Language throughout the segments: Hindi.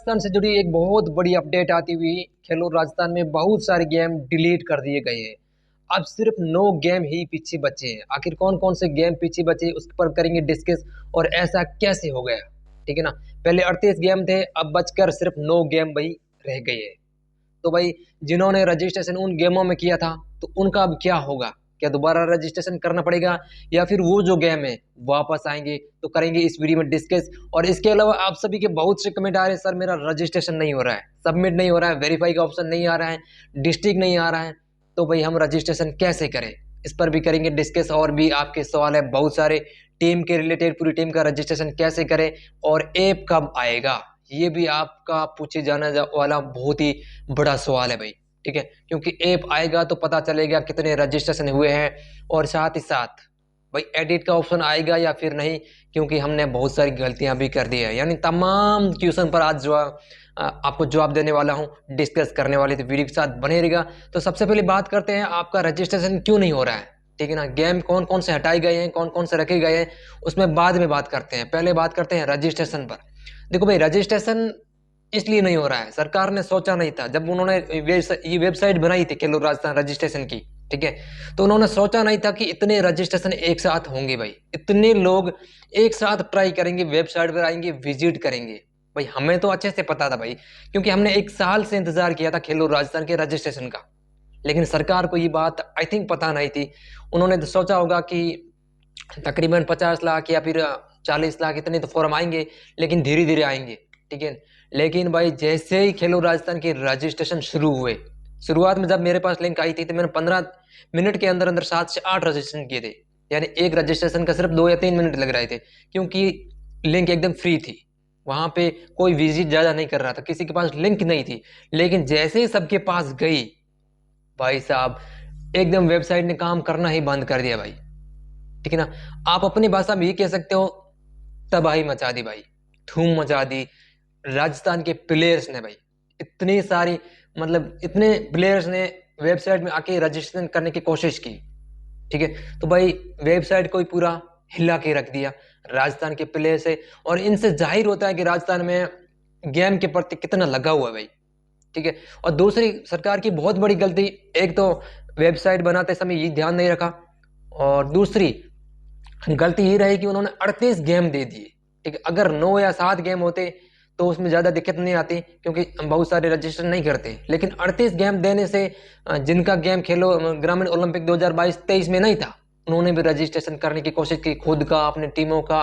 राजस्थान से जुड़ी एक बहुत बड़ी अपडेट आती हुई। खेलो राजस्थान में बहुत सारे गेम डिलीट कर दिए गए हैं। अब सिर्फ 9 गेम ही पीछे बचे हैं। आखिर कौन कौन से गेम पीछे बचे उस पर करेंगे डिस्कस। और ऐसा कैसे हो गया, ठीक है ना। पहले 38 गेम थे, अब बचकर सिर्फ 9 गेम भाई रह गए हैं। तो भाई जिन्होंने रजिस्ट्रेशन उन गेमों में किया था तो उनका अब क्या होगा। क्या दोबारा रजिस्ट्रेशन करना पड़ेगा या फिर वो जो गेम है वापस आएंगे, तो करेंगे इस वीडियो में डिस्कस। और इसके अलावा आप सभी के बहुत से कमेंट आ रहे हैं, सर मेरा रजिस्ट्रेशन नहीं हो रहा है, सबमिट नहीं हो रहा है, वेरीफाई का ऑप्शन नहीं आ रहा है, डिस्ट्रिक्ट नहीं आ रहा है, तो भाई हम रजिस्ट्रेशन कैसे करें, इस पर भी करेंगे डिस्कस। और भी आपके सवाल है बहुत सारे, टीम के रिलेटेड, पूरी टीम का रजिस्ट्रेशन कैसे करें और ऐप कब आएगा, ये भी आपका पूछे जाने वाला बहुत ही बड़ा सवाल है भाई। ठीक है, क्योंकि ऐप आएगा तो पता चलेगा कितने रजिस्ट्रेशन हुए हैं। और साथ ही साथ भाई एडिट का ऑप्शन आएगा या फिर नहीं, क्योंकि हमने बहुत सारी गलतियां भी कर दी है। यानी तमाम क्वेश्चन पर आज जो आपको जवाब देने वाला हूं, डिस्कस करने वाले, तो वीडियो के साथ बने रहेगा। तो सबसे पहले बात करते हैं आपका रजिस्ट्रेशन क्यों नहीं हो रहा है। ठीक है ना, गेम कौन कौन से हटाए गए हैं, कौन कौन से रखे गए हैं, उसमें बाद में बात करते हैं। पहले बात करते हैं रजिस्ट्रेशन पर। देखो भाई, रजिस्ट्रेशन इसलिए नहीं हो रहा है, सरकार ने सोचा नहीं था जब उन्होंने ये वेबसाइट बनाई थी खेलो राजस्थान रजिस्ट्रेशन की। ठीक है, तो उन्होंने सोचा नहीं था कि इतने रजिस्ट्रेशन एक साथ होंगे भाई, इतने लोग एक साथ ट्राई करेंगे, वेबसाइट पर आएंगे, विजिट करेंगे। भाई हमें तो अच्छे से पता था भाई, क्योंकि हमने 1 साल से इंतजार किया था खेलो राजस्थान के रजिस्ट्रेशन का। लेकिन सरकार को ये बात आई थिंक पता नहीं थी। उन्होंने तो सोचा होगा कि तकरीबन 50 लाख या फिर 40 लाख इतने तो फॉर्म आएंगे, लेकिन धीरे धीरे आएंगे। ठीक है, लेकिन भाई जैसे ही खेलो राजस्थान के रजिस्ट्रेशन शुरू हुए, शुरुआत में जब मेरे पास लिंक आई थी तो मैंने 15 मिनट के अंदर अंदर 7 से 8 रजिस्ट्रेशन किए थे। यानी एक रजिस्ट्रेशन का सिर्फ 2 या 3 मिनट लग रहे थे, क्योंकि लिंक एकदम फ्री थी। वहां पे कोई विजिट ज्यादा नहीं कर रहा था, किसी के पास लिंक नहीं थी। लेकिन जैसे ही सबके पास गई, भाई साहब एकदम वेबसाइट ने काम करना ही बंद कर दिया भाई। ठीक है ना, आप अपनी भाषा में ये कह सकते हो, तबाही मचा दी भाई, धूम मचा दी। राजस्थान के प्लेयर्स ने भाई इतनी सारी, मतलब इतने प्लेयर्स ने वेबसाइट में आके रजिस्ट्रेशन करने की कोशिश की। ठीक है, तो भाई वेबसाइट को ही पूरा हिला के रख दिया राजस्थान के प्लेयर्स है। और इनसे जाहिर होता है कि राजस्थान में गेम के प्रति कितना लगा हुआ है भाई। ठीक है, और दूसरी सरकार की बहुत बड़ी गलती, एक तो वेबसाइट बनाते समय ये ध्यान नहीं रखा, और दूसरी गलती ये रही कि उन्होंने 38 गेम दे दिए। ठीक है, अगर 9 या 7 गेम होते तो उसमें ज्यादा दिक्कत नहीं आती, क्योंकि बहुत सारे रजिस्टर नहीं करते। लेकिन 38 गेम देने से जिनका गेम खेलो ग्रामीण ओलंपिक 2022-23 में नहीं था, उन्होंने भी रजिस्ट्रेशन करने की कोशिश की, खुद का, अपने टीमों का,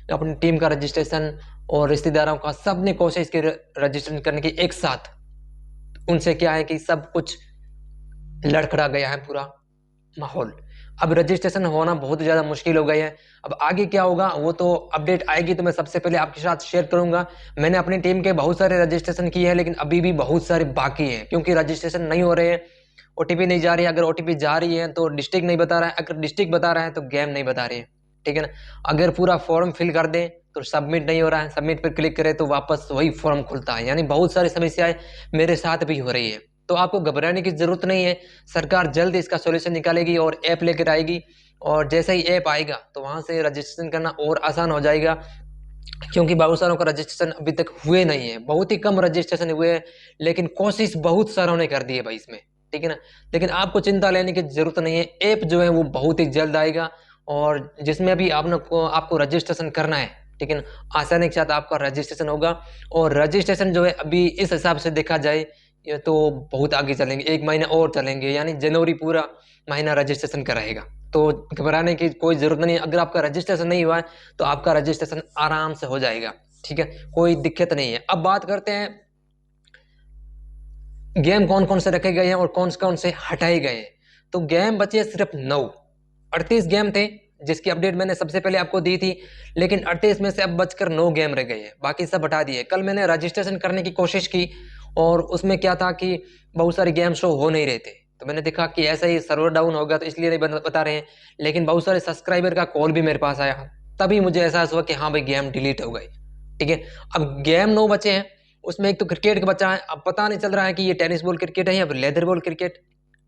अपनी टीम का रजिस्ट्रेशन, और रिश्तेदारों का, सबने कोशिश की रजिस्ट्रेशन करने की एक साथ। उनसे क्या है कि सब कुछ लड़खड़ा गया है पूरा माहौल। अब रजिस्ट्रेशन होना बहुत ज्यादा मुश्किल हो गई है। अब आगे क्या होगा वो तो अपडेट आएगी तो मैं सबसे पहले आपके साथ शेयर करूंगा। मैंने अपनी टीम के बहुत सारे रजिस्ट्रेशन किए हैं, लेकिन अभी भी बहुत सारे बाकी हैं, क्योंकि रजिस्ट्रेशन नहीं हो रहे हैं, ओटीपी नहीं जा रही है। अगर ओटीपी जा रही है तो डिस्ट्रिक्ट नहीं बता रहा है, अगर डिस्ट्रिक्ट बता रहा है तो गेम नहीं बता रही है। ठीक है ना, अगर पूरा फॉर्म फिल कर दें तो सबमिट नहीं हो रहा है, सबमिट पर क्लिक करें तो वापस वही फॉर्म खुलता है। यानी बहुत सारी समस्याएं मेरे साथ भी हो रही है। तो आपको घबराने की जरूरत नहीं है, सरकार जल्द इसका सॉल्यूशन निकालेगी और ऐप लेकर आएगी। और जैसे ही ऐप आएगा तो वहां से रजिस्ट्रेशन करना और आसान हो जाएगा, क्योंकि बहुत सारों का रजिस्ट्रेशन अभी तक हुए नहीं है, बहुत ही कम रजिस्ट्रेशन हुए हैं। लेकिन कोशिश बहुत सारों ने कर दी है भाई इसमें। ठीक है ना, लेकिन आपको चिंता लेने की जरूरत नहीं है, ऐप जो है वो बहुत ही जल्द आएगा, और जिसमें अभी आपको रजिस्ट्रेशन करना है। ठीक है ना, आसानी के साथ आपका रजिस्ट्रेशन होगा। और रजिस्ट्रेशन जो है अभी इस हिसाब से देखा जाए, ये तो बहुत आगे चलेंगे, 1 महीना और चलेंगे, यानी जनवरी पूरा महीना रजिस्ट्रेशन का रहेगा। तो घबराने की कोई जरूरत नहीं है। अगर आपका रजिस्ट्रेशन नहीं हुआ है तो आपका रजिस्ट्रेशन आराम से हो जाएगा। ठीक है, कोई दिक्कत नहीं है। अब बात करते हैं गेम कौन कौन से रखे गए हैं और कौन कौन से हटाए गए हैं। तो गेम बचे सिर्फ 9। 38 गेम थे जिसकी अपडेट मैंने सबसे पहले आपको दी थी, लेकिन 38 में से अब बचकर 9 गेम रह गए हैं, बाकी सब हटा दिए। कल मैंने रजिस्ट्रेशन करने की कोशिश की और उसमें क्या था कि बहुत सारे गेम शो हो नहीं रहे थे, तो मैंने देखा कि ऐसा ही सर्वर डाउन होगा तो इसलिए नहीं बता रहे हैं। लेकिन बहुत सारे सब्सक्राइबर का कॉल भी मेरे पास आया, तभी मुझे एहसास हुआ कि हाँ भाई गेम डिलीट हो गई। ठीक है, अब गेम 9 बचे हैं, उसमें एक तो क्रिकेट का बचा है। अब पता नहीं चल रहा है कि ये टेनिस बॉल क्रिकेट है या फिर लेदर बॉल क्रिकेट।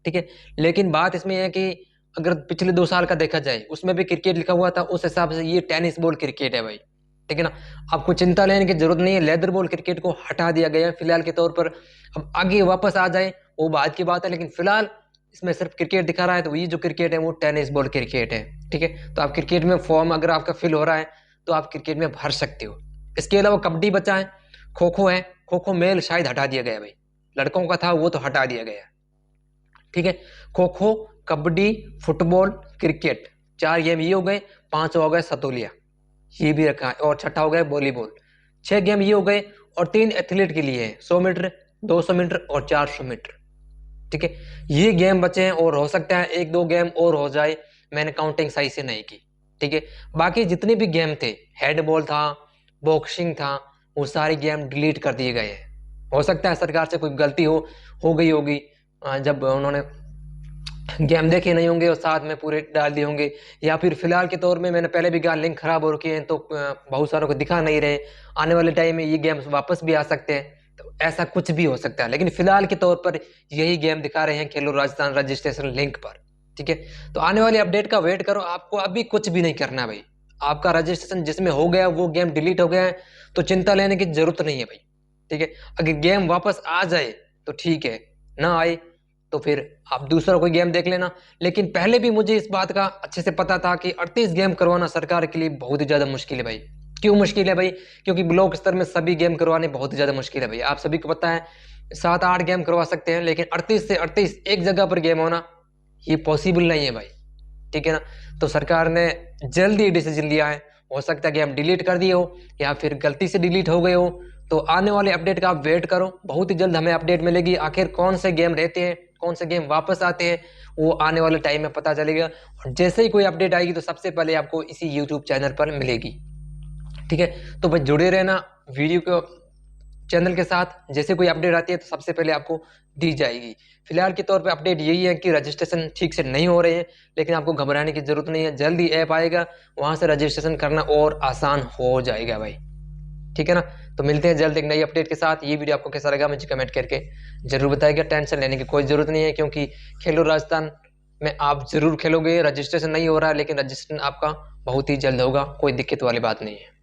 ठीक है, लेकिन बात इसमें है कि अगर पिछले 2 साल का देखा जाए उसमें भी क्रिकेट लिखा हुआ था, उस हिसाब से ये टेनिस बॉल क्रिकेट है भाई। ठीक है ना। आपको चिंता लेने की जरूरत नहीं है, लेदर बॉल क्रिकेट को हटा दिया गया है फिलहाल के तौर पर। अब आगे वापस आ जाए वो बात की बात है, लेकिन फिलहाल इसमें सिर्फ क्रिकेट दिखा रहा है, तो ये जो क्रिकेट है वो टेनिस बॉल क्रिकेट है। ठीक है, तो आप क्रिकेट में फॉर्म अगर आपका फिल हो रहा है तो आप क्रिकेट में भर सकते हो। इसके अलावा कबड्डी बचा है, खो खो है। खो खो मेल शायद हटा दिया गया है भाई, लड़कों का था वो तो हटा दिया गया है। ठीक है, kho kho, kabaddi, football, cricket, 4 game ये हो गए। 5 हो गए सतोलिया, ये भी रखा है, और छठा हो गया वॉलीबॉल। 6 गेम ये हो गए, और 3 एथलीट के लिए है, 100 मीटर, 200 मीटर और 400 मीटर। ठीक है, ये गेम बचे हैं, और हो सकता है 1-2 गेम और हो जाए, मैंने काउंटिंग सही से नहीं की। ठीक है, बाकी जितने भी गेम थे, हेडबॉल था, बॉक्सिंग था, वो सारे गेम डिलीट कर दिए गए हैं। हो सकता है सरकार से कोई गलती हो गई होगी, जब उन्होंने गेम देखे नहीं होंगे और साथ में पूरे डाल दिए होंगे, या फिर फिलहाल के तौर में मैंने पहले भी कहा लिंक खराब हो रखे हैं, तो बहुत सारों को दिखा नहीं रहे। आने वाले टाइम में ये गेम्स वापस भी आ सकते हैं, तो ऐसा कुछ भी हो सकता है, लेकिन फिलहाल के तौर पर यही गेम दिखा रहे हैं खेलो राजस्थान रजिस्ट्रेशन लिंक पर। ठीक है, तो आने वाली अपडेट का वेट करो, आपको अभी कुछ भी नहीं करना भाई। आपका रजिस्ट्रेशन जिसमें हो गया वो गेम डिलीट हो गया है, तो चिंता लेने की जरूरत नहीं है भाई। ठीक है, अगर गेम वापस आ जाए तो ठीक है, ना आए तो फिर आप दूसरा कोई गेम देख लेना। लेकिन पहले भी मुझे इस बात का अच्छे से पता था कि 38 गेम करवाना सरकार के लिए बहुत ही ज्यादा मुश्किल है भाई। क्यों मुश्किल है भाई? क्योंकि ब्लॉक स्तर में सभी गेम करवाने बहुत ही ज्यादा मुश्किल है भाई, आप सभी को पता है। 7-8 गेम करवा सकते हैं, लेकिन 38 से 38 एक जगह पर गेम होना ये पॉसिबल नहीं है भाई। ठीक है ना, तो सरकार ने जल्दी डिसीजन लिया है। हो सकता है कि हम डिलीट कर दिए हो, या फिर गलती से डिलीट हो गए हो, तो आने वाले अपडेट का आप वेट करो, बहुत ही जल्द हमें अपडेट मिलेगी। आखिर कौन से गेम रहते हैं, कौन से गेम वापस आते हैं, वो आने वाले टाइम में पता चलेगा। और जैसे ही कोई अपडेट आएगी तो सबसे पहले आपको इसी यूट्यूब चैनल पर मिलेगी। ठीक है, तो बस जुड़े रहना वीडियो को चैनल के साथ, जैसे कोई अपडेट आती है तो सबसे पहले आपको दी जाएगी। फिलहाल के तौर पे अपडेट यही है कि रजिस्ट्रेशन ठीक से नहीं हो रहे हैं, लेकिन आपको घबराने की जरूरत नहीं है, जल्दी ऐप आएगा, वहां से रजिस्ट्रेशन करना और आसान हो जाएगा भाई। ठीक है ना, तो मिलते हैं जल्द एक नई अपडेट के साथ। ये वीडियो आपको कैसा लगा मुझे कमेंट करके जरूर बताइएगा। टेंशन लेने की कोई जरूरत नहीं है, क्योंकि खेलो राजस्थान में आप जरूर खेलोगे। रजिस्ट्रेशन नहीं हो रहा है, लेकिन रजिस्ट्रेशन आपका बहुत ही जल्द होगा, कोई दिक्कत वाली बात नहीं है।